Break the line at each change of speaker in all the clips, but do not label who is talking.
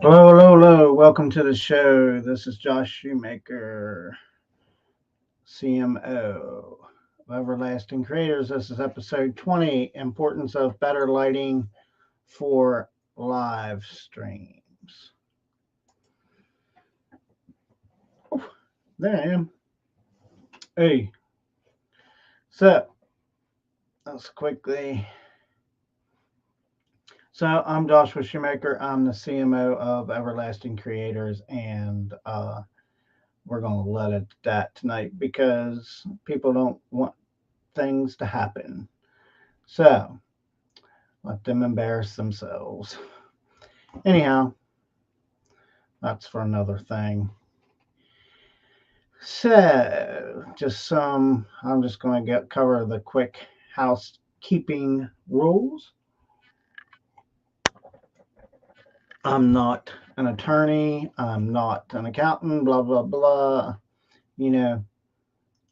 Hello, hello, hello. Welcome to the show. This is Josh Shoemaker, CMO of Everlasting Creators. This is episode 20, Importance of Better Lighting for Live Streams. There I am. Hey, so let's quickly. So I'm Joshua Shoemaker. I'm the CMO of Everlasting Creators, and we're going to let it at that tonight because people don't want things to happen. So let them embarrass themselves. Anyhow, that's for another thing. So, I'm just going to cover the quick housekeeping rules. I'm not an attorney. I'm not an accountant, blah, blah, blah. You know,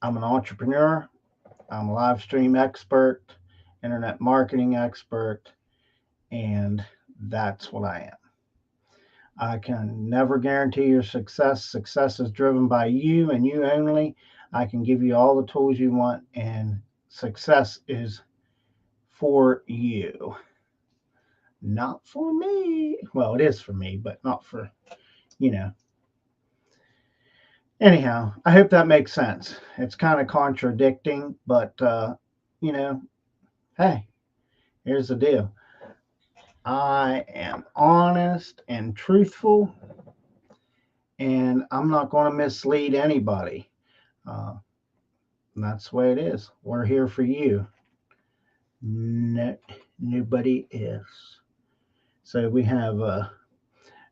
I'm an entrepreneur. I'm a live stream expert, internet marketing expert, and that's what I am. I can never guarantee your success. Success is driven by you and you only. I can give you all the tools you want, and success is for you, not for me. Well, it is for me, but not for, you know. Anyhow, I hope that makes sense. It's kind of contradicting, but, you know, hey, here's the deal. I am honest and truthful, and I'm not going to mislead anybody. Uh, That's the way it is. We're here for you. No, nobody else. So we have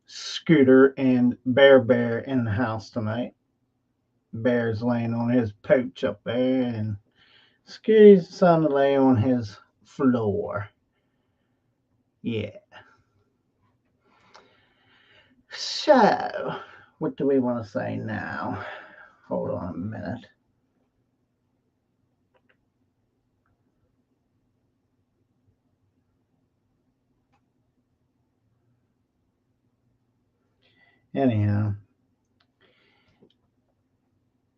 Scooter and Bear in the house tonight. Bear's laying on his pouch up there, and Scooty's decided to lay on his floor. Yeah. So, what do we want to say now? Hold on a minute. Anyhow,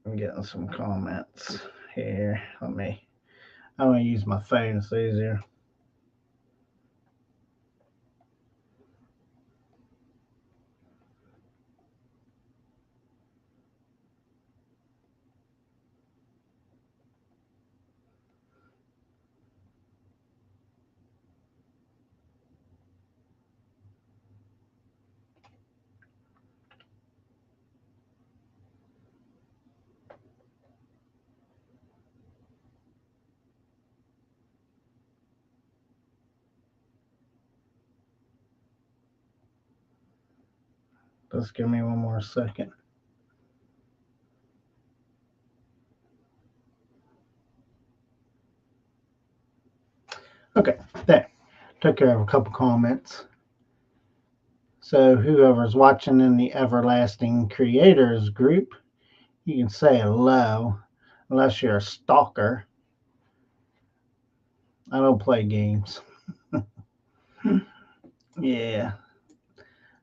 I'm getting some comments here. I'm going to use my phone, it's easier. Just give me one more second. Okay, there. Took care of a couple comments. So whoever's watching in the Everlasting Creators group, you can say hello, unless you're a stalker. I don't play games. Yeah,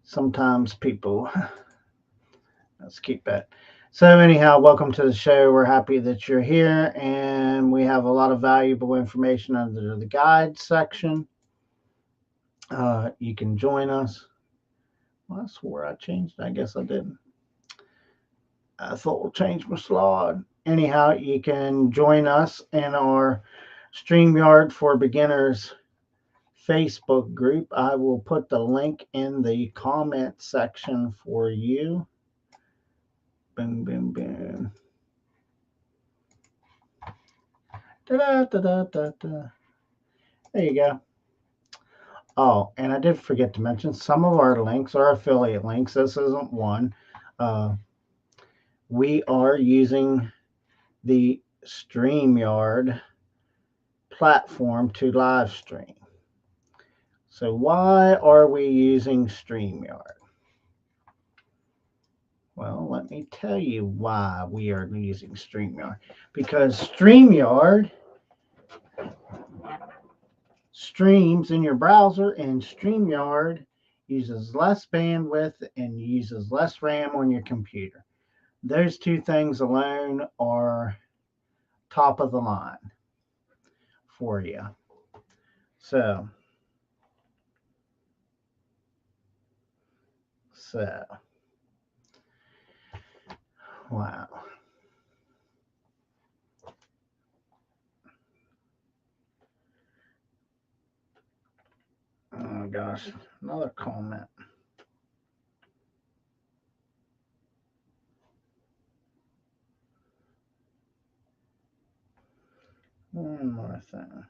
sometimes people. Let's keep that. So anyhow, welcome to the show. We're happy that you're here, and we have a lot of valuable information under the guide section. You can join us. Well, I swore I changed. I guess I didn't. I thought we'll change my slide. Anyhow, you can join us in our StreamYard for Beginners Facebook group. I will put the link in the comment section for you. Boom, boom, boom. Da-da, da-da, da-da. There you go. Oh, and I did forget to mention some of our links are affiliate links. This isn't one. Uh, we are using the StreamYard platform to live stream. So why are we using StreamYard? Well, let me tell you why we are using StreamYard. Because StreamYard streams in your browser, and StreamYard uses less bandwidth, and uses less RAM on your computer. Those two things alone are top of the line for you. So, so, wow. Oh gosh, another comment. One more thing.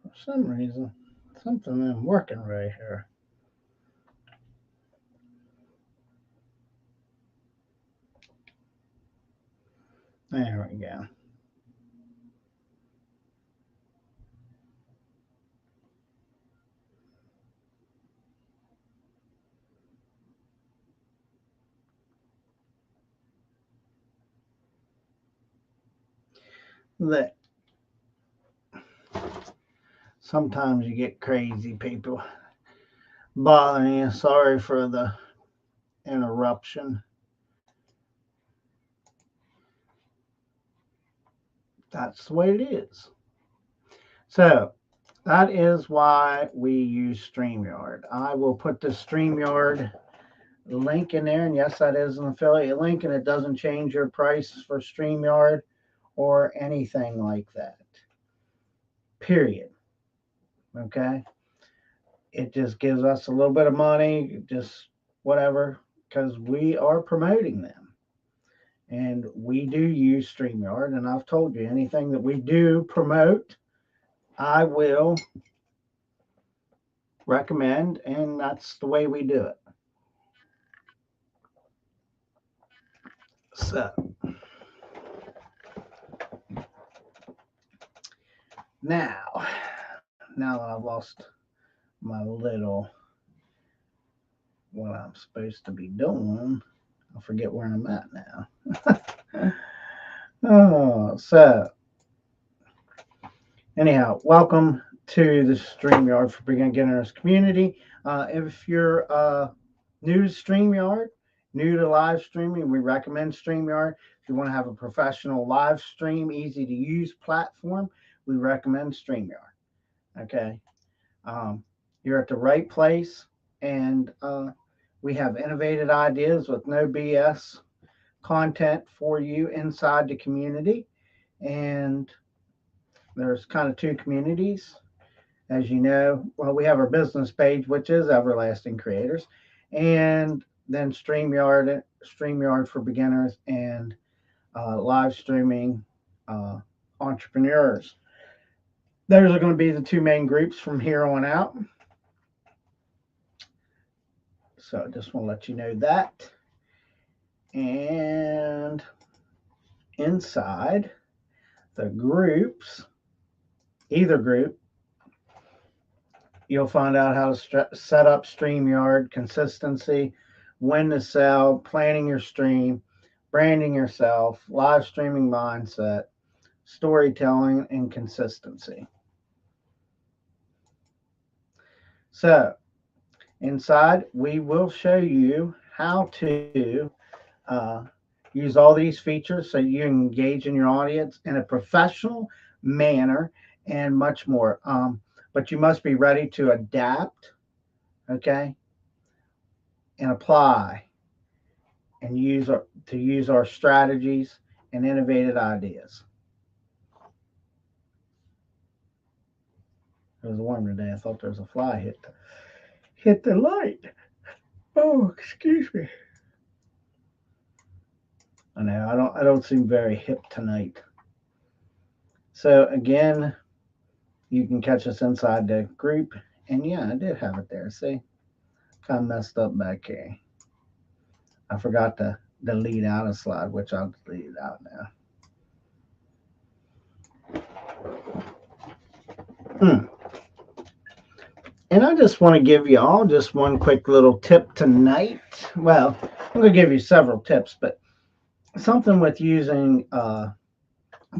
For some reason, something isn't working right here. There we go. That sometimes you get crazy people bothering you. Sorry for the interruption. That's the way it is. So that is why we use StreamYard. I will put the StreamYard link in there. And yes, that is an affiliate link, and it doesn't change your price for StreamYard or anything like that. Period. Okay. It just gives us a little bit of money, just whatever, because we are promoting them. And we do use StreamYard. And I've told you anything that we do promote, I will recommend. And that's the way we do it. So now, now that I've lost my little, what I'm supposed to be doing, I forget where I'm at now. Oh, so anyhow, welcome to the StreamYard for Beginners community. If you're new to StreamYard, new to live streaming, we recommend StreamYard. If you want to have a professional live stream, easy to use platform, we recommend StreamYard. Okay. Um, you're at the right place, and we have innovative ideas with no BS content for you inside the community. And there's kind of two communities, as you know. Well, we have our business page, which is Everlasting Creators, and then StreamYard for beginners, and live streaming entrepreneurs. Those are going to be the two main groups from here on out. So I just want to let you know that. And inside the groups, either group, you'll find out how to set up StreamYard, consistency, when to sell, planning your stream, branding yourself, live streaming mindset, storytelling, and consistency. So, inside, we will show you how to use all these features so you engage in your audience in a professional manner and much more. But you must be ready to adapt, okay, and apply and use our strategies and innovative ideas. It was warm today. I thought there was a fly hit the light. Oh, excuse me. I know I don't seem very hip tonight. So again, you can catch us inside the group And yeah, I did have it there. See, kind of messed up back here. I forgot to delete out a slide, which I'll delete it out now. Hmm. And I just want to give you all just one quick little tip tonight. Well, I'm going to give you several tips, but something with using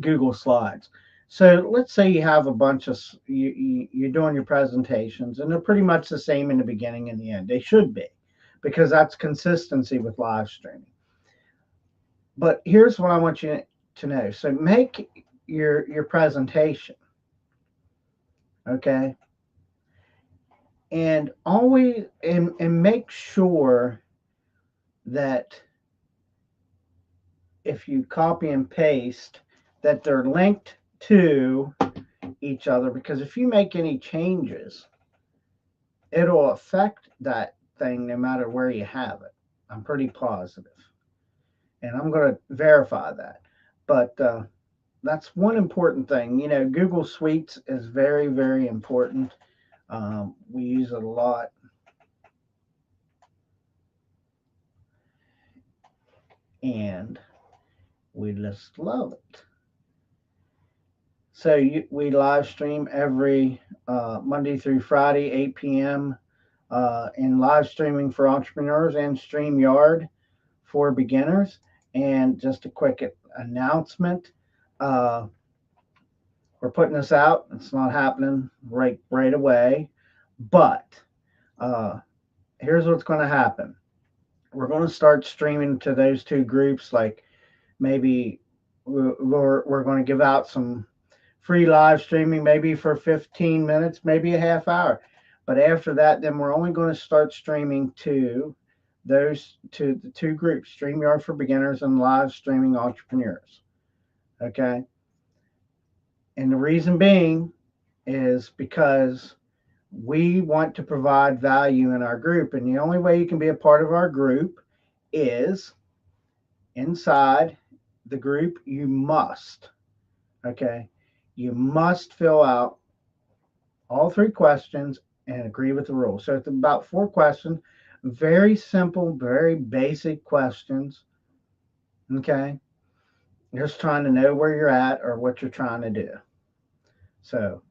Google Slides. So let's say you have a bunch of you're doing your presentations, and they're pretty much the same in the beginning and the end. They should be, because that's consistency with live streaming. But here's what I want you to know. So make your presentation, okay, and always and make sure that if you copy and paste that they're linked to each other, because if you make any changes, it'll affect that thing no matter where you have it. I'm pretty positive, and I'm going to verify that. But that's one important thing. You know, Google Suites is very, very important. We use it a lot. And we just love it. So we live stream every Monday through Friday, 8 p.m. In live streaming for entrepreneurs and StreamYard for beginners. And just a quick announcement. Uh, we're putting this out. It's not happening right away. But here's what's going to happen. We're going to start streaming to those two groups. Like maybe we're going to give out some free live streaming, maybe for 15 minutes, maybe a half hour. But after that, then we're only going to start streaming to the two groups, StreamYard for beginners and live streaming entrepreneurs. Okay. And the reason being is because we want to provide value in our group. And the only way you can be a part of our group is inside the group. You must, okay, you must fill out all 3 questions and agree with the rules. So it's about 4 questions, very simple, very basic questions. Okay. You're just trying to know where you're at or what you're trying to do. So,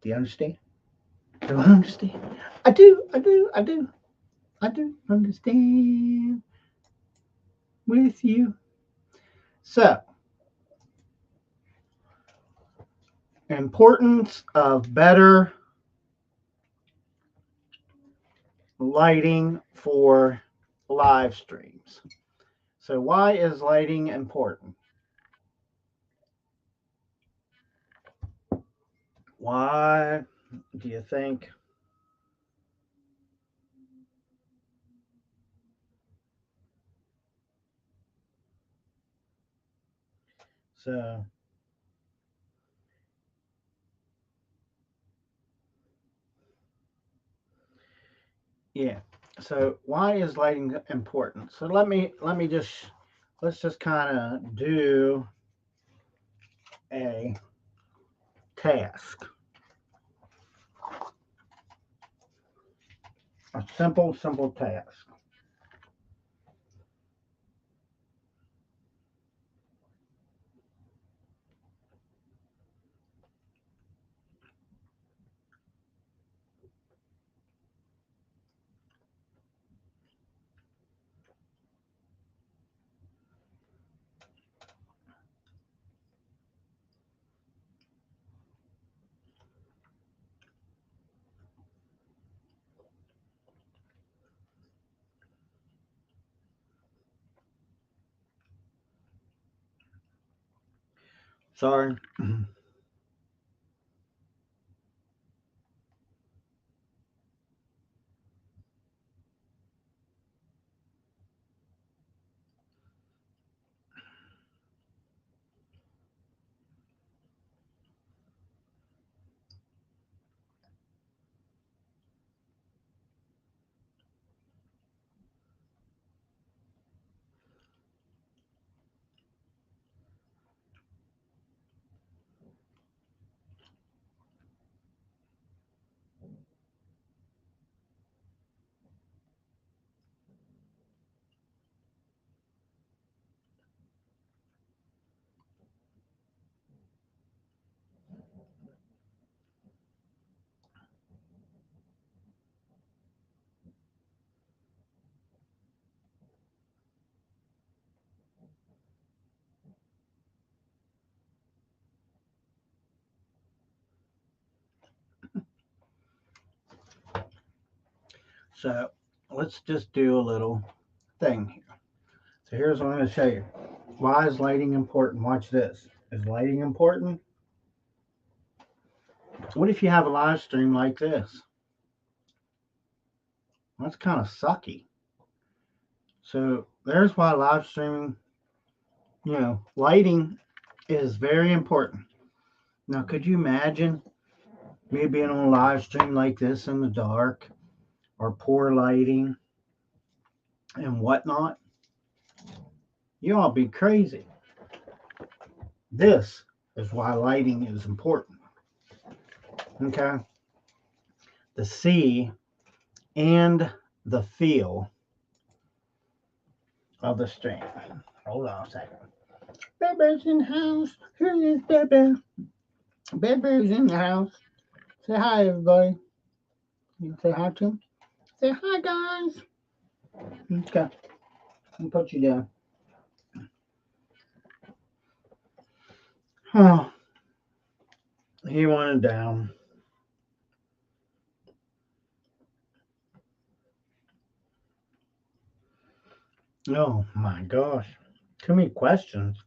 do you understand? Do I understand? I do. I do understand with you. So, importance of better lighting for live streams. So, why is lighting important? Why do you think? So, yeah. So, why is lighting important? So, let me just let's just kind of do a task, a simple task. Sorry. So let's just do a little thing here. So here's what I'm going to show you. Why is lighting important? Watch this. Is lighting important? What if you have a live stream like this? That's kind of sucky. So there's why live streaming, lighting is very important. Now, could you imagine me being on a live stream like this in the dark or poor lighting and whatnot? You all be crazy. This is why lighting is important. Okay? The see and the feel of the stream. Hold on a second. Baby's in the house. Here is Baby. Baby's in the house. Say hi, everybody. You say hi to him? Say hi, guys. Okay. I'll put you down. Oh, he wanted down. Oh my gosh. Too many questions.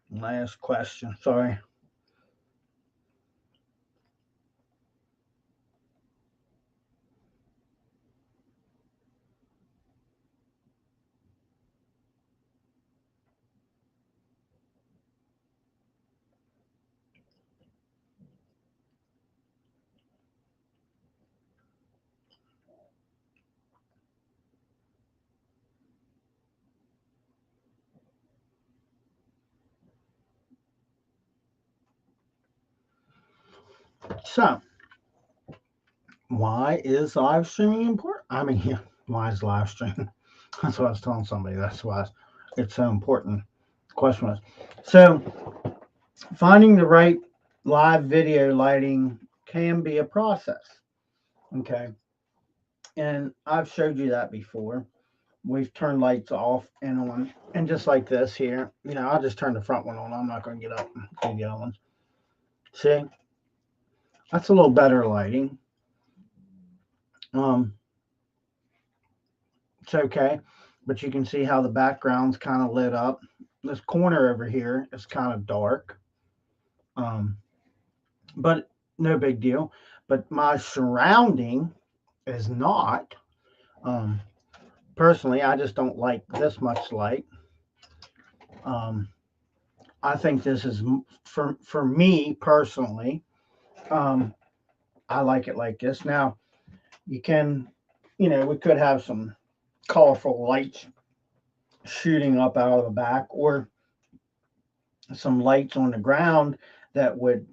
Last question. Sorry. So, why is live streaming important? I mean, yeah, why is live streaming? That's what I was telling somebody. That's why it's so important. The question was so finding the right live video lighting can be a process. Okay. And I've showed you that before. We've turned lights off and on. And just like this here, I'll just turn the front one on. I'm not going to get up and do the other ones. See? That's a little better lighting. Um, it's okay. But you can see how the background's kind of lit up. This corner over here is kind of dark. Um, but no big deal. But my surrounding is not. Um, Personally, I just don't like this much light. Um, I think this is for me personally. Um, I like it like this. Now you can, we could have some colorful lights shooting up out of the back, or some lights on the ground that would,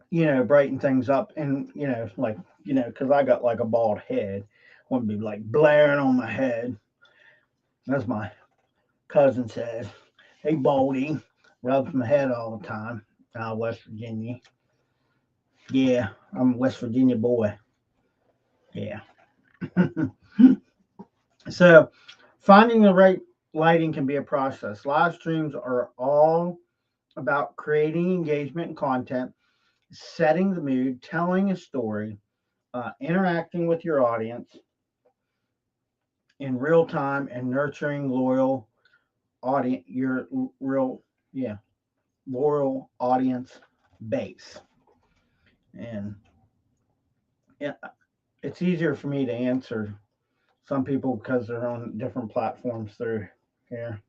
brighten things up. And like, because I got like a bald head, wouldn't be like blaring on my head. As my cousin says, "Hey, Baldy," rubs my head all the time. West Virginia. Yeah, I'm a West Virginia boy. Yeah. So, finding the right lighting can be a process. Live streams are all about creating engagement and content, setting the mood, telling a story, interacting with your audience in real time, and nurturing loyal audience, your real, yeah, loyal audience base. And yeah, it's easier for me to answer some people because they're on different platforms through here.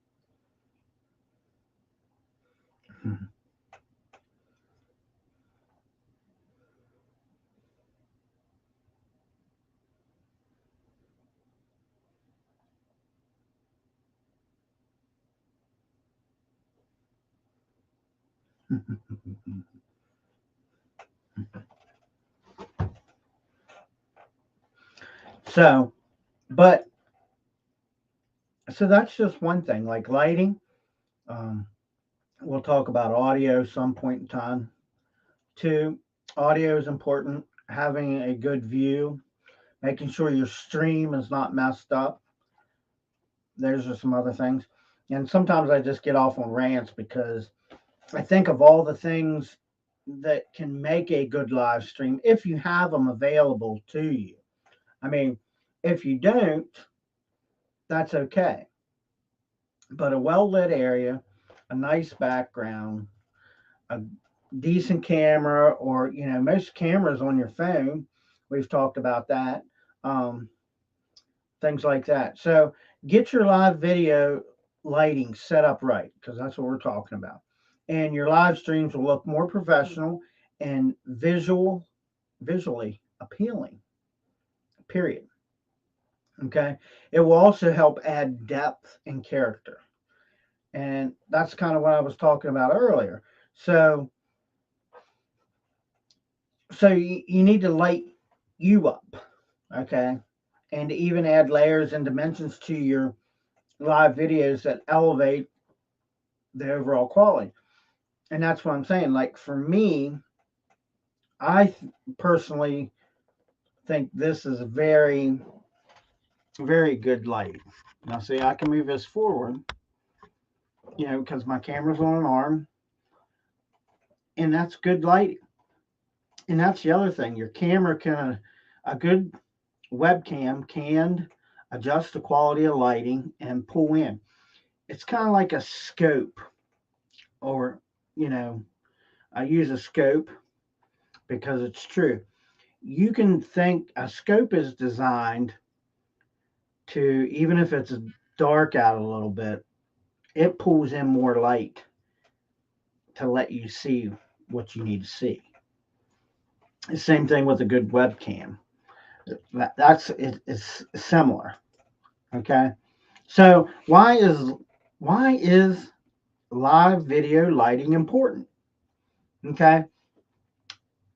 So, but so that's just one thing, like lighting. Um, we'll talk about audio some point in time. Two, audio is important. Having a good view, making sure your stream is not messed up. There's just some other things. And sometimes I just get off on rants because I think of all the things that can make a good live stream if you have them available to you. I mean, if you don't, that's okay. But a well lit area, a nice background, a decent camera, or most cameras on your phone. We've talked about that. Um, Things like that. So get your live video lighting set up right because that's what we're talking about. And your live streams will look more professional and visually appealing. Period. Okay. It will also help add depth and character. And that's kind of what I was talking about earlier. So you need to light you up, okay? And even add layers and dimensions to your live videos that elevate the overall quality. And that's what I'm saying. Like for me, personally think this is a very, very good light. Now, see, I can move this forward, because my camera's on an arm, and that's good lighting. And that's the other thing. Your camera a good webcam can adjust the quality of lighting and pull in. It's kind of like a scope, or, I use a scope because it's true. You can think a scope is designed to, even if it's dark out a little bit, it pulls in more light to let you see what you need to see. The same thing with a good webcam. It's similar. Okay. So why is live video lighting important? Okay.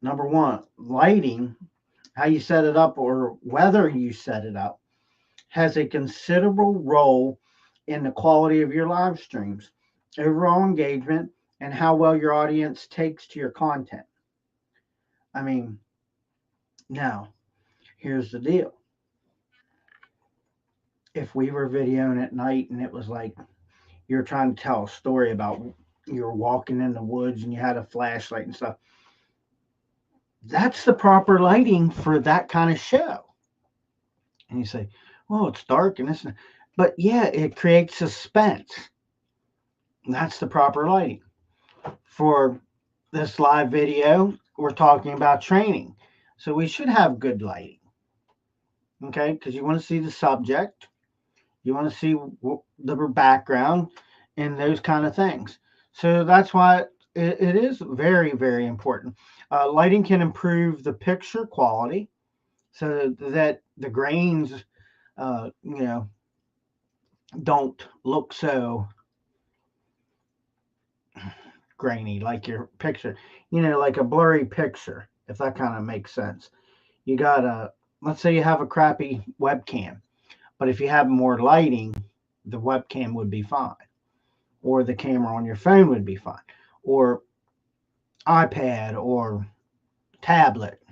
Number one, lighting, how you set it up or whether you set it up, has a considerable role in the quality of your live streams, overall engagement, and how well your audience takes to your content. I mean, now, here's the deal. If we were videoing at night and it was like you're trying to tell a story about you were walking in the woods and you had a flashlight and stuff, that's the proper lighting for that kind of show. And you say, well, it's dark and this, but yeah, it creates suspense. That's the proper lighting. For this live video, we're talking about training. So we should have good lighting. Okay, because you want to see the subject, you want to see the background, and those kind of things. So that's why it is very, very important. Lighting can improve the picture quality so that the grains, uh, you know, don't look so grainy like your picture, like a blurry picture, if that kind of makes sense. You got let's say you have a crappy webcam, but if you have more lighting, the webcam would be fine, or the camera on your phone would be fine, or iPad or tablet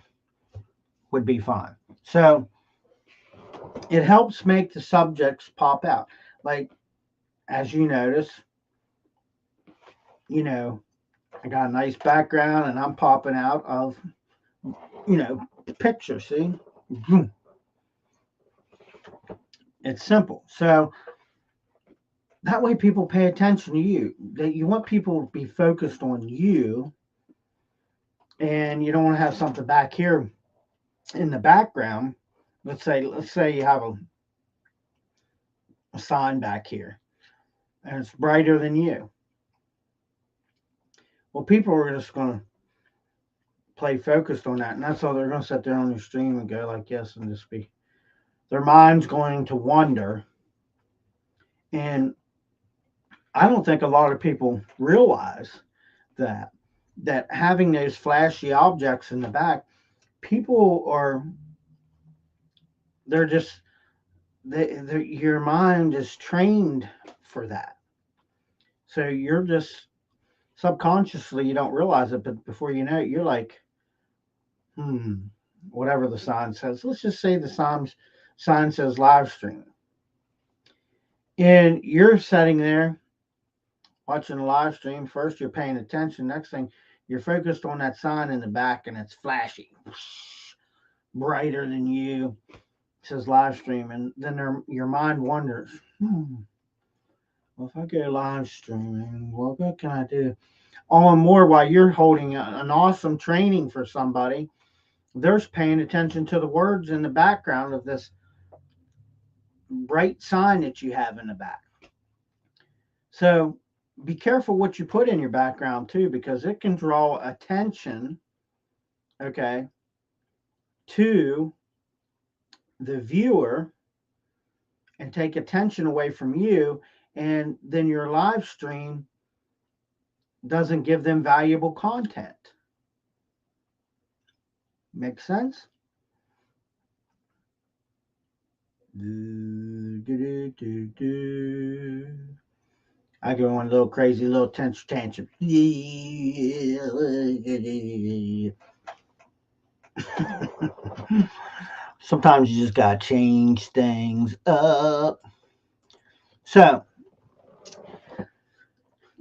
would be fine. So it helps make the subjects pop out. Like, as you notice, I got a nice background and I'm popping out of, the picture. See? It's simple. So that way people pay attention to you. That you want people to be focused on you, and you don't want to have something back here in the background. Let's say you have a sign back here and it's brighter than you. Well, people are just going to play focused on that, and that's all they're going to sit there on your stream and go like this and just be. Their mind's going to wander, and I don't think a lot of people realize that having those flashy objects in the back, people are They're just, your mind is trained for that. So you're just subconsciously, you don't realize it, but before you know it, you're like, hmm, whatever the sign says. Let's just say the sign says live stream. And you're sitting there watching the live stream. First, you're paying attention. Next thing, you're focused on that sign in the back and it's flashing, brighter than you. It says live stream. And then your mind wonders, well, if I go live streaming, well, what can I do? All and more while you're holding an awesome training for somebody. There's paying attention to the words in the background of this bright sign that you have in the back. So be careful what you put in your background too, because it can draw attention, okay, to the viewer and take attention away from you. And then your live stream doesn't give them valuable content. Make sense? I go on a little crazy little tantrum. Sometimes you just gotta change things up. So,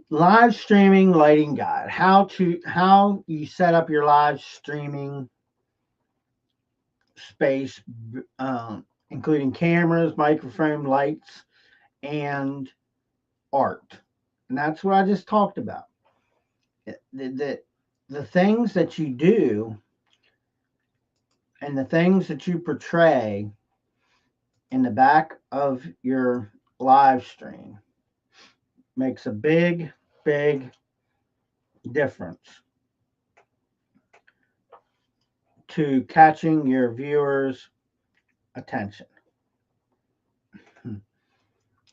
live streaming lighting guide. How you set up your live streaming space, including cameras, microphone, lights, and art. And that's what I just talked about. The things that you do and the things that you portray in the back of your live stream makes a big, big difference to catching your viewers' attention.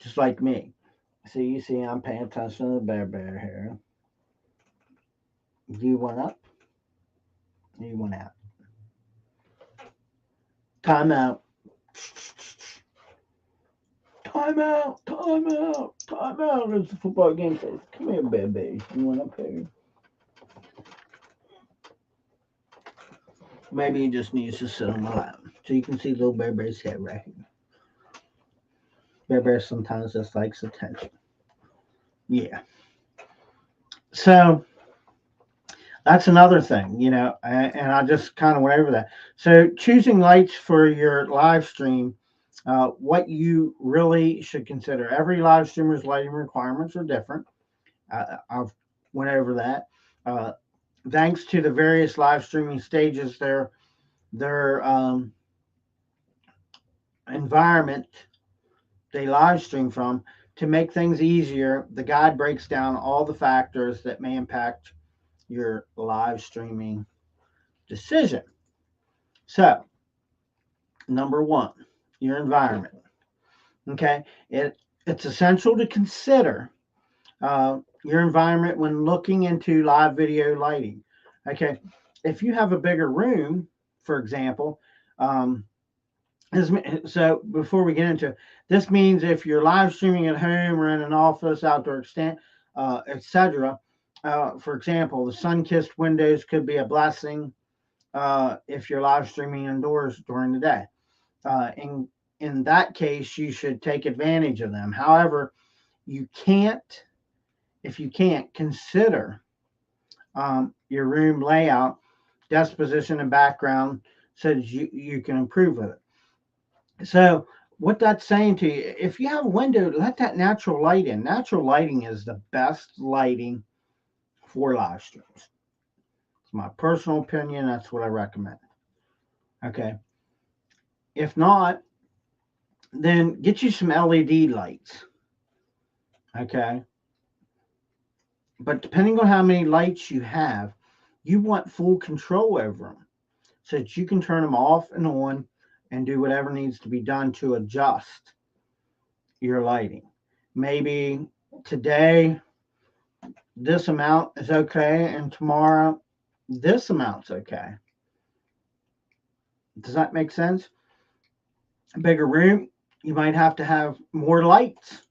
Just like me. You see, I'm paying attention to the bear here. You went up, you went out. Time out. Time out, time out, time out. It's a football game. Says, come here, baby. You went up here. Maybe he just needs to sit on my lap. So you can see little Bear Bear's head right here. Bear Bear sometimes just likes attention. Yeah. So that's another thing, and I just kind of went over that. So choosing lights for your live stream, what you really should consider. Every live streamer's lighting requirements are different. I've went over that. Thanks to the various live streaming stages, their environment they live stream from, to make things easier, the guide breaks down all the factors that may impact your live streaming decision. So, number one, your environment. Okay, it's essential to consider your environment when looking into live video lighting. Okay, if you have a bigger room, for example, so before we get into it, this means if you're live streaming at home or in an office, outdoor extent, etc. For example, the sun-kissed windows could be a blessing if you're live streaming indoors during the day. In that case, you should take advantage of them. However, if you can't, consider your room layout, desk position, and background so that you can improve with it. So what that's saying to you, if you have a window, let that natural light in. Natural lighting is the best lighting for live streams. It's my personal opinion. That's what I recommend. Okay. If not, then get you some LED lights. Okay. But depending on how many lights you have, you want full control over them so that you can turn them off and on and do whatever needs to be done to adjust your lighting. Maybe today this amount is okay, and tomorrow this amount's okay. Does that make sense? a bigger room, you might have to have more lights.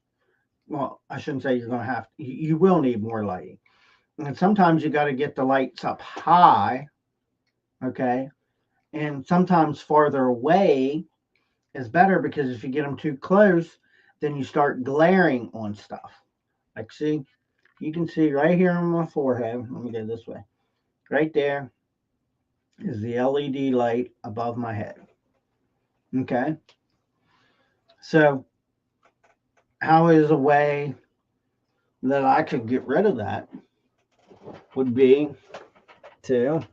Well, I shouldn't say you're going to have, you will need more lighting. And sometimes you got to get the lights up high, okay? And sometimes farther away is better because if you get them too close, then you start glaring on stuff. Like, see, you can see right here on my forehead. Let me go this way. Right there is the LED light above my head. Okay. So, how is a way that I could get rid of that would be to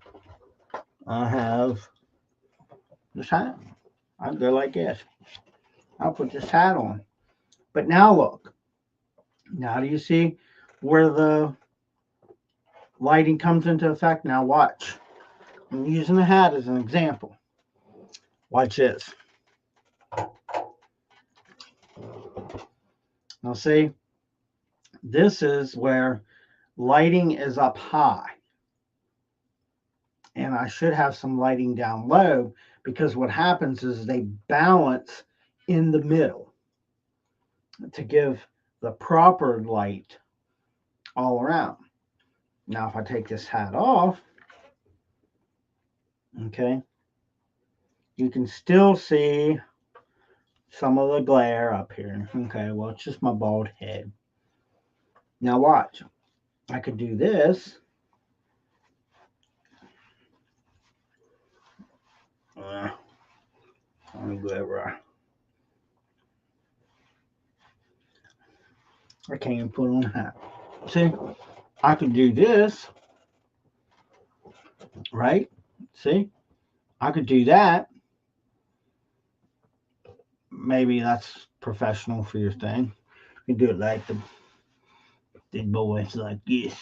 have this hat. I'd go like this. I'll put this hat on. But now look. Now do you see where the lighting comes into effect? Now watch. I'm using the hat as an example. Watch this. Now see, this is where lighting is up high. And I should have some lighting down low because what happens is they balance in the middle to give the proper light all around. Now, if I take this hat off, okay, you can still see some of the glare up here. Okay, well, it's just my bald head. Now, watch. I could do this. Let me go over. I can't even put on a hat. See, I could do this, right? See, I could do that. Maybe that's professional for your thing. You can do it like the boys like this.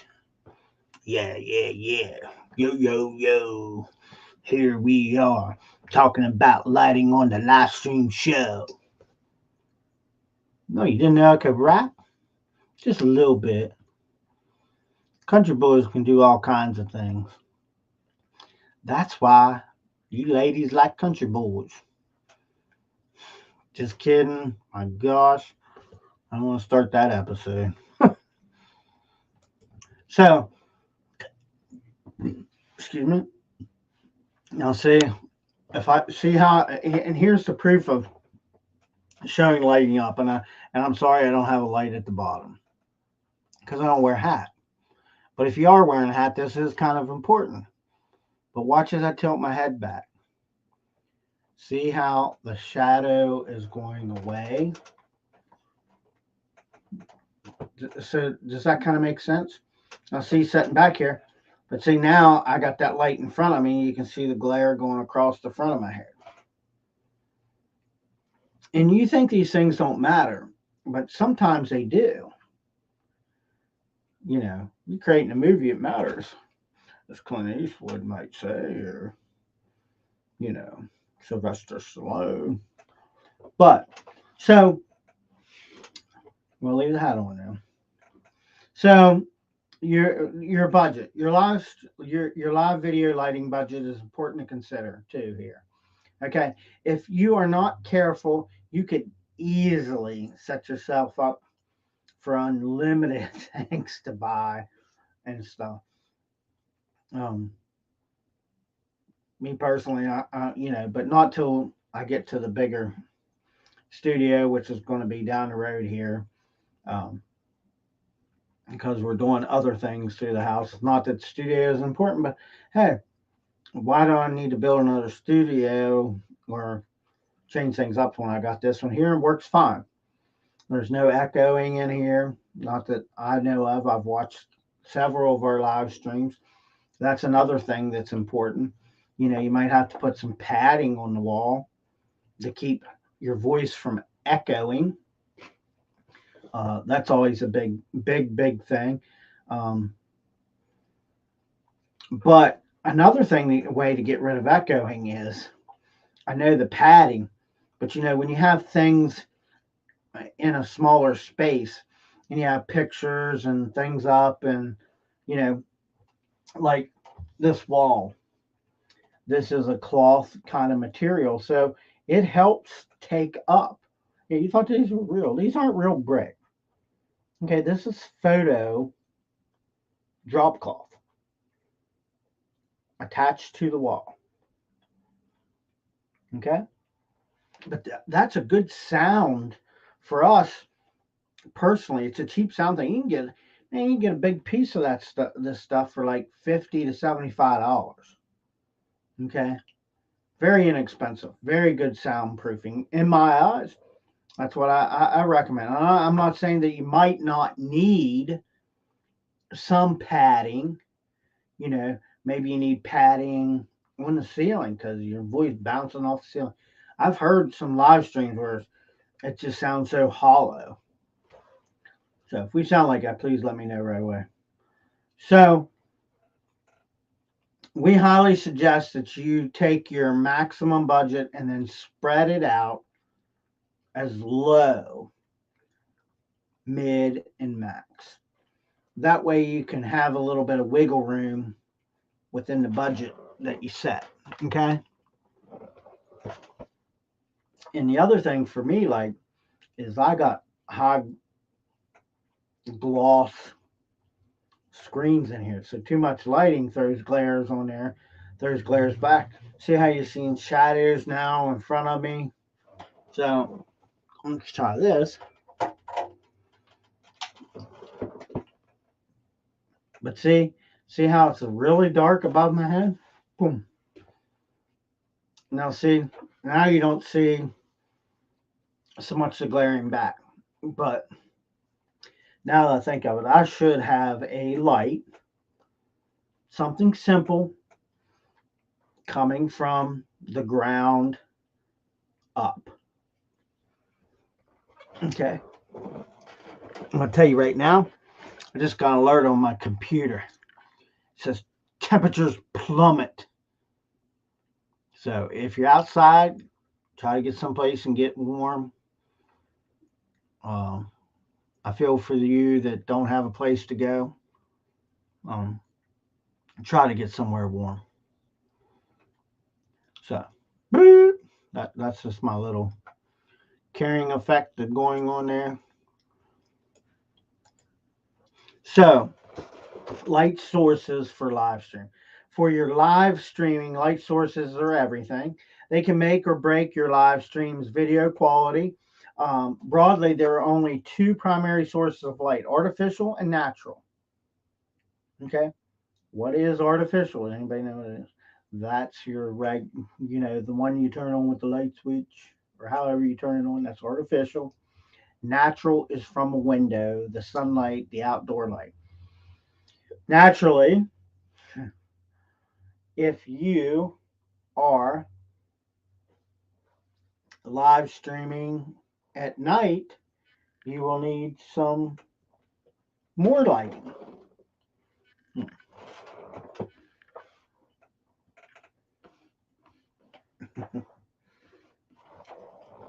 Yeah, yeah, yeah. Yo, yo, yo. Here we are talking about lighting on the live stream show. No, you didn't know I could rap? Just a little bit. Country boys can do all kinds of things. That's why you ladies like country boys. Just kidding. My gosh. I want to start that episode. So, excuse me. Now, see, if I see how, and here's the proof of showing lighting up. And I'm sorry I don't have a light at the bottom because I don't wear a hat. But if you are wearing a hat, this is kind of important. But watch as I tilt my head back. See how the shadow is going away? So does that kind of make sense? Now see, sitting back here, but see now I got that light in front of me. You can see the glare going across the front of my head. And you think these things don't matter, but sometimes they do. You know, you're creating a movie, it matters, as Clint Eastwood might say, or, you know, Sylvester Stallone. But, so, we'll leave the hat on now. So, your budget, your live video lighting budget is important to consider too here. Okay, if you are not careful, you could easily set yourself up for unlimited things to buy and stuff. Um, Me personally, but not till I get to the bigger studio, which is going to be down the road here, um, because we're doing other things to the house. Not that the studio is important, but hey, why do I need to build another studio or change things up when I got this one here? It works fine. There's no echoing in here, not that I know of. I've watched several of our live streams. That's another thing that's important. You know, you might have to put some padding on the wall to keep your voice from echoing. That's always a big thing. Um, but another thing, the way to get rid of echoing is, I know the padding, but you know, when you have things in a smaller space and you have pictures and things up, and you know, like this wall, this is a cloth kind of material, so it helps take up. Yeah, you thought these were real. These aren't real brick. Okay, this is photo drop cloth attached to the wall. Okay, but that's a good sound for us personally. It's a cheap sound thing. You can get, man, you can get a big piece of that stuff, this stuff for like $50 to $75. Okay, very inexpensive, very good soundproofing in my eyes. That's what I recommend. I'm not saying that you might not need some padding. You know, maybe you need padding on the ceiling because your voice bouncing off the ceiling. I've heard some live streams where it just sounds so hollow. So if we sound like that, please let me know right away. So we highly suggest that you take your maximum budget and then spread it out as low, mid, and max. That way you can have a little bit of wiggle room within the budget that you set. Okay. And the other thing for me, like, is I got high gloss screens in here. So too much lighting throws glares on there, throws glares back. See how you're seeing shadows now in front of me? So let's try this. But see how it's really dark above my head? Boom. Now see, now you don't see so much the glaring back. But now that I think of it, I should have a light, something simple, coming from the ground up. Okay. I'm going to tell you right now, I just got an alert on my computer. It says temperatures plummet. So if you're outside, try to get someplace and get warm. I feel for you that don't have a place to go. Try to get somewhere warm. So that's just my little carrying effect that's going on there. So light sources for live stream. For your live streaming, light sources are everything. They can make or break your live stream's video quality. Broadly, there are only two primary sources of light: artificial and natural. Okay, what is artificial? Does anybody know what it is? That's your the one you turn on with the light switch, or however you turn it on. That's artificial. Natural is from a window, the sunlight, the outdoor light. Naturally, if you are live streaming at night, you will need some more lighting.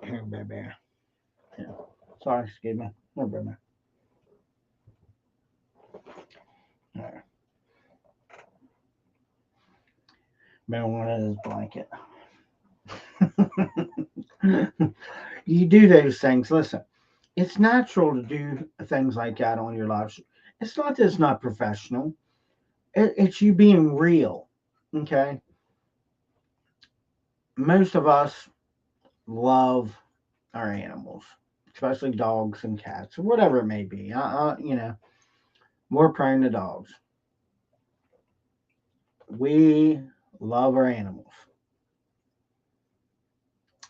Here, baby. Yeah. Sorry, excuse me. Here, baby. There. Been one of this blanket. You do those things. Listen, it's natural to do things like that on your live stream. It's not that it's not professional. It's you being real. Okay. Most of us love our animals, especially dogs and cats, or whatever it may be. More prone to dogs. We love our animals.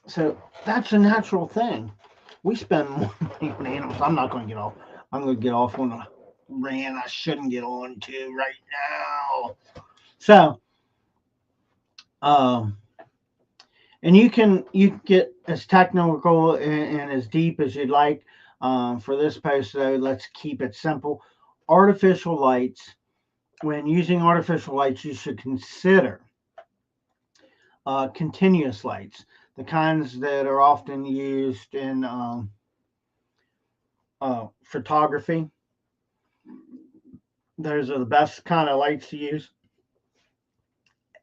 So that's a natural thing. We spend more money on animals. I'm not going to get off. I'm going to get off on a rant I shouldn't get on to right now. So, and you can get as technical and as deep as you'd like. For this post, though, let's keep it simple. Artificial lights. When using artificial lights, you should consider continuous lights, the kinds that are often used in photography. Those are the best kind of lights to use.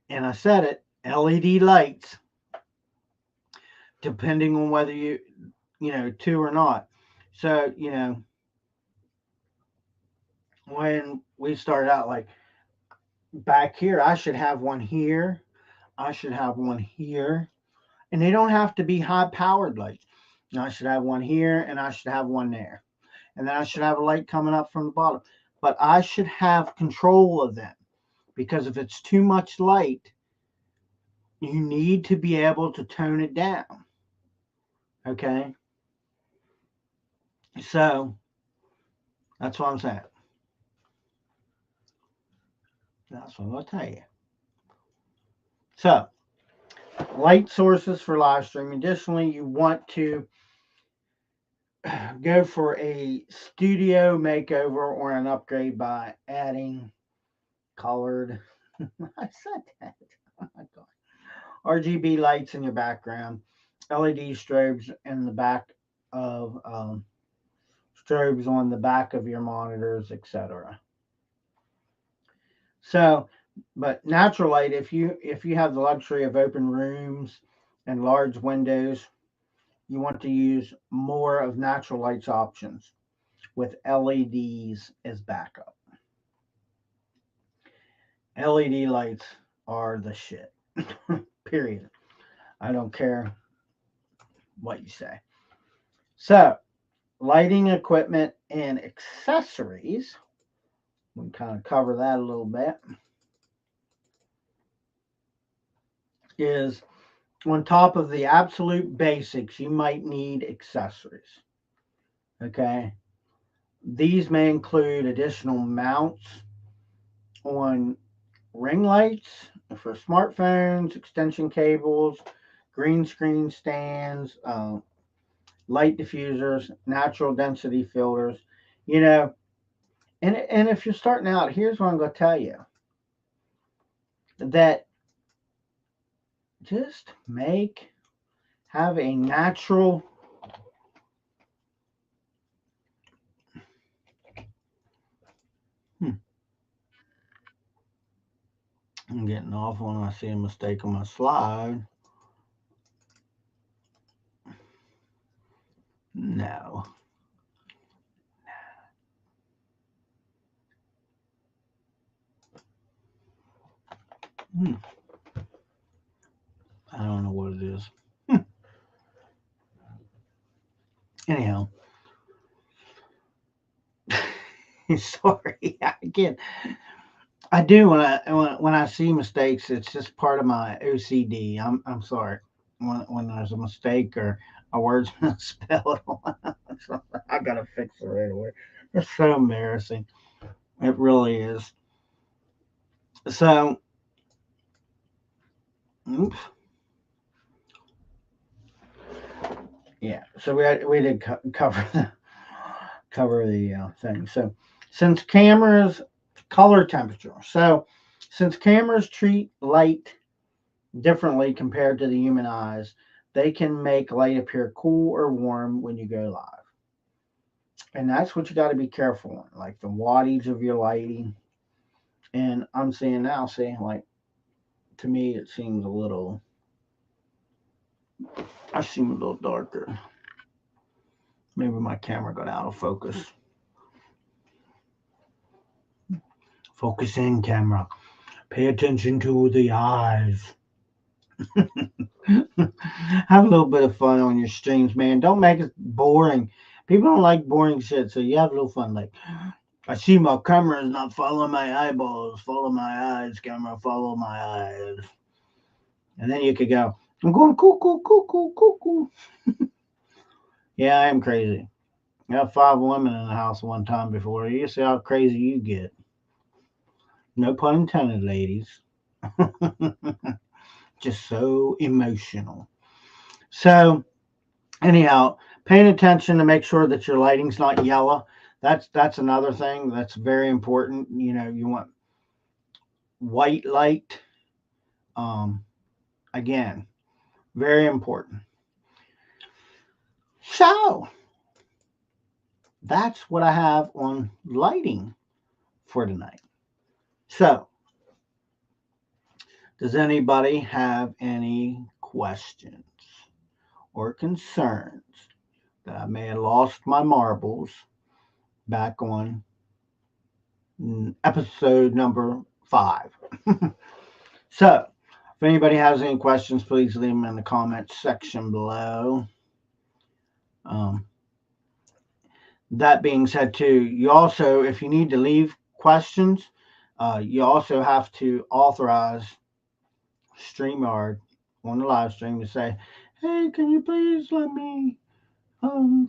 And I said it, LED lights depending on whether two or not. So, when we started out, like back here, I should have one here. I should have one here. And they don't have to be high powered lights. I should have one here and I should have one there. And then I should have a light coming up from the bottom. But I should have control of them, because if it's too much light, you need to be able to tone it down. Okay? So that's what I'm saying. That's what I'll tell you. So, light sources for live streaming. Additionally, you want to go for a studio makeover or an upgrade by adding colored. I said that. Oh my god. RGB lights in your background, LED strobes in the back of strobes on the back of your monitors, etc. So, but natural light, if you have the luxury of open rooms and large windows, you want to use more of natural lights options with LEDs as backup. LED lights are the shit. Period. I don't care what you say. So, lighting equipment and accessories. We can kind of cover that a little bit. Is on top of the absolute basics, you might need accessories. Okay. These may include additional mounts on ring lights for smartphones, extension cables, green screen stands, light diffusers, natural density filters. You know, and if you're starting out, here's what I'm going to tell you: that just have a natural. I'm getting off when I see a mistake on my slide. No. Hmm. I don't know what it is. Anyhow, sorry. Again, I do when I see mistakes. It's just part of my OCD. I'm sorry when there's a mistake or a word's misspelled. I gotta fix it right away. It's so embarrassing. It really is. So, oops. Yeah. So we did cover the thing. So, since cameras color temperature. So, since cameras treat light differently compared to the human eyes, they can make light appear cool or warm when you go live. And that's what you got to be careful on, like the wattage of your lighting. And I'm seeing now, see, like to me, it seems a little, I seem a little darker. Maybe my camera got out of focus. Focus in, camera. Pay attention to the eyes. Have a little bit of fun on your streams, man. Don't make it boring. People don't like boring shit, so you have a little fun. Like, I see my camera is not following my eyeballs. Follow my eyes, camera. Follow my eyes. And then you could go, I'm going cuckoo, cuckoo, cuckoo. Yeah, I am crazy. I have 5 women in the house one time before. You see how crazy you get. No pun intended, ladies. Just so emotional. So, anyhow, paying attention to make sure that your lighting's not yellow. That's another thing that's very important. You want white light. Um, Again, very important. So that's what I have on lighting for tonight. So, does anybody have any questions or concerns that I may have lost my marbles back on episode number 5. So, if anybody has any questions, please leave them in the comments section below. That being said, too, you also, if you need to leave questions, you also have to authorize StreamYard on the live stream to say, hey, can you please let me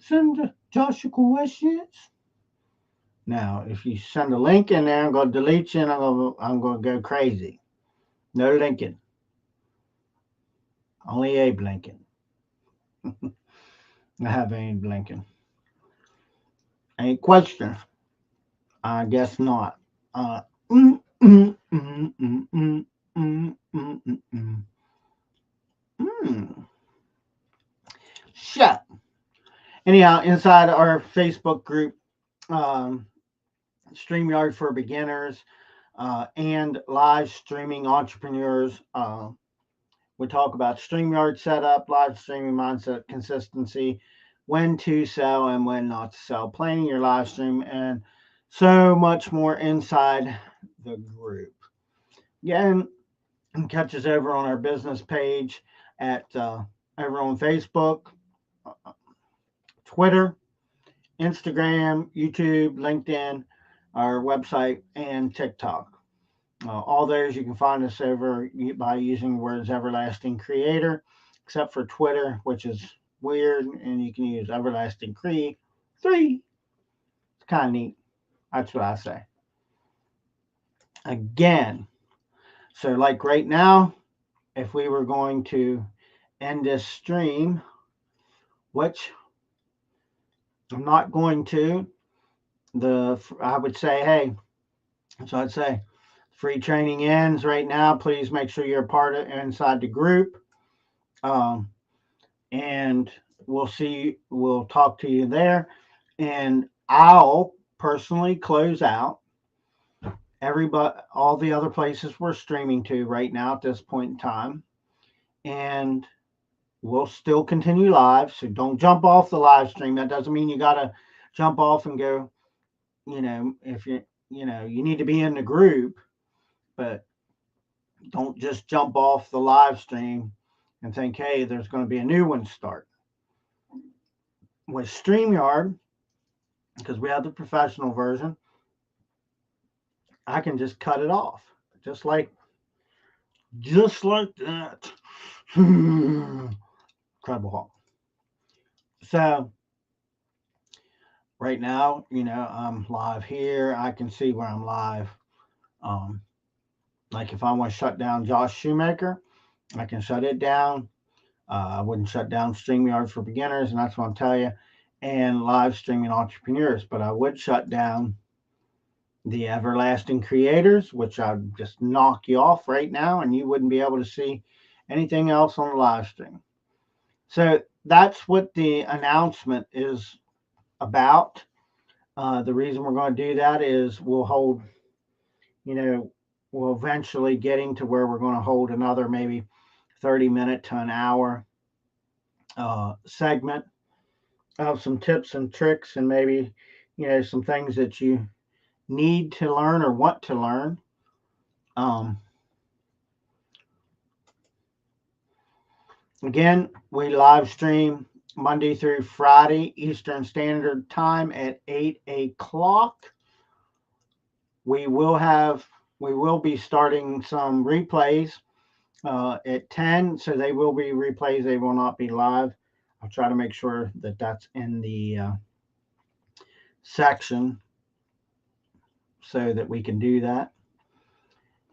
send Josh questions? Now, if you send a link in there, I'm going to delete you and I'm going to go crazy. No Lincoln. Only Abe Lincoln. I have Abe Lincoln. Any questions? I guess not. Shut. Anyhow, inside our Facebook group, StreamYard for Beginners, and live streaming entrepreneurs, we talk about StreamYard setup, live streaming mindset, consistency, when to sell and when not to sell, planning your live stream, and so much more inside the group. Again, catch us over on our business page at over on Facebook, Twitter, Instagram, YouTube, LinkedIn, our website, and TikTok. All those you can find us over by using words Everlasting Creator, except for Twitter, which is weird, and you can use Everlasting Cree 3. It's kind of neat. That's what I say. Again, so like right now, if we were going to end this stream, which I'm not going to, I would say, hey, so I'd say free training ends right now. Please make sure you're a part of inside the group. And we'll talk to you there. And I'll personally close out all the other places we're streaming to right now at this point in time. And we'll still continue live. So don't jump off the live stream. That doesn't mean you got to jump off and go, if you need to be in the group, but don't just jump off the live stream and think, hey, there's going to be a new one start. With StreamYard, because we have the professional version, I can just cut it off. Just like that. Incredible Hulk. So right now, I'm live here. I can see where I'm live. Like if I want to shut down Josh Shoemaker, I can shut it down. I wouldn't shut down StreamYard for Beginners, and that's what I'm telling you, and live streaming entrepreneurs. But I would shut down the Everlasting Creators, which I'd just knock you off right now, and you wouldn't be able to see anything else on the live stream. So that's what the announcement is about. The reason we're going to do that is we'll hold, we'll eventually getting to where we're going to hold another maybe 30-minute to an hour segment of some tips and tricks and maybe, some things that you need to learn or want to learn. Again, we live stream Monday through Friday, Eastern Standard Time at 8 o'clock. We will be starting some replays at 10, so they will be replays. They will not be live. I'll try to make sure that that's in the section so that we can do that.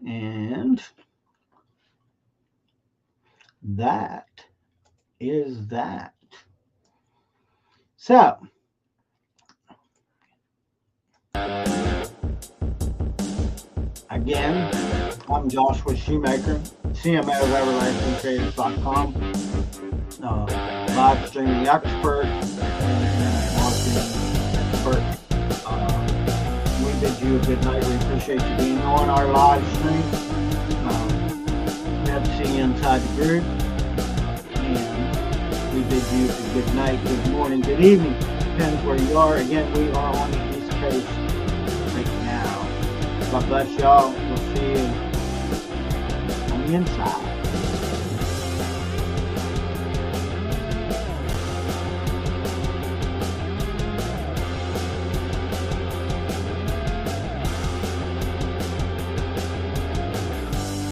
And that is that. So, again, I'm Joshua Shoemaker, CMO of EverlastingCreators.com, live streaming expert, marketing expert. We bid you a good night. We appreciate you being on our live stream. We have to see you inside the group. And we bid you a good night, good morning, good evening. Depends where you are. Again, we are on the East Coast right now. God bless y'all. We'll see you on the inside.